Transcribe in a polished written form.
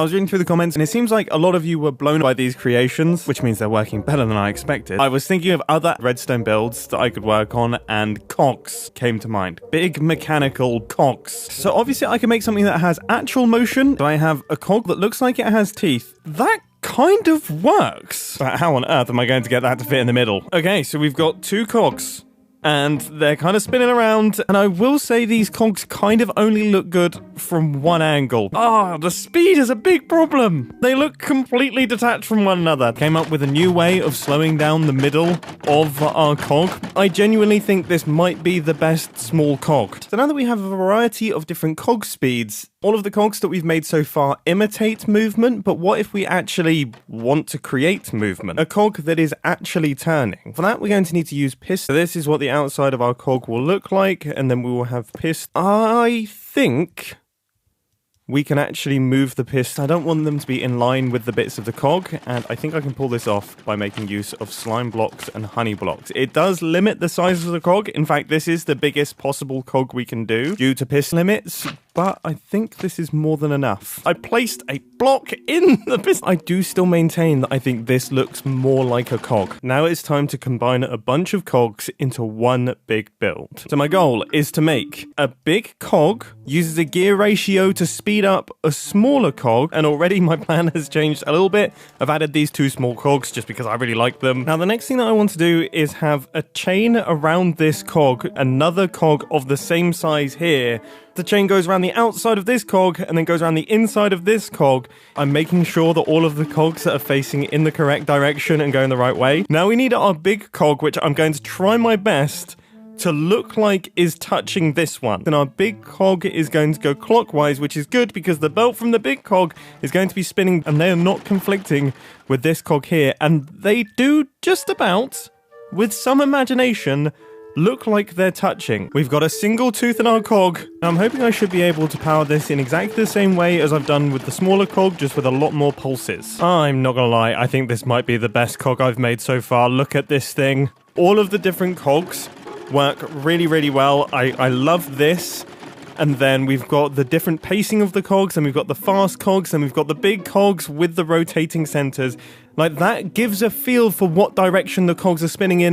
I was reading through the comments and it seems like a lot of you were blown by these creations, which means they're working better than I expected. I was thinking of other redstone builds that I could work on and cogs came to mind. Big mechanical cogs. So obviously I can make something that has actual motion. So I have a cog that looks like it has teeth. That kind of works. But how on earth am I going to get that to fit in the middle? Okay, so we've got 2 cogs. And they're kind of spinning around, and I will say these cogs kind of only look good from one angle. The speed is a big problem. They look completely detached from one another. Came up with a new way of slowing down the middle of our cog. I genuinely think this might be the best small cog. So now that we have a variety of different cog speeds, all of the cogs that we've made so far imitate movement, but what if we actually want to create movement? A cog that is actually turning. For that, we're going to need to use pistons. So this is what the outside of our cog will look like, and then we will have pistons. I think we can actually move the pistons. I don't want them to be in line with the bits of the cog, and I think I can pull this off by making use of slime blocks and honey blocks. It does limit the size of the cog. In fact, this is the biggest possible cog we can do due to piston limits, but I think this is more than enough. I placed a block in the piston. I do still maintain that I think this looks more like a cog. Now it's time to combine a bunch of cogs into one big build. So my goal is to make a big cog, uses a gear ratio to speed up a smaller cog, and already my plan has changed a little bit. I've added these 2 small cogs just because I really like them. Now the next thing that I want to do is have a chain around this cog, another cog of the same size here. The chain goes around the outside of this cog and then goes around the inside of this cog. I'm making sure that all of the cogs are facing in the correct direction and going the right way. Now we need our big cog, which I'm going to try my best to look like is touching this one. Then our big cog is going to go clockwise, which is good because the belt from the big cog is going to be spinning and they are not conflicting with this cog here. And they do just about, with some imagination, look like they're touching. We've got a single tooth in our cog. I'm hoping I should be able to power this in exactly the same way as I've done with the smaller cog, just with a lot more pulses. I'm not gonna lie, I think this might be the best cog I've made so far. Look at this thing. All of the different cogs work really, really well. I love this. And then we've got the different pacing of the cogs, and we've got the fast cogs, and we've got the big cogs with the rotating centers. Like, that gives a feel for what direction the cogs are spinning in.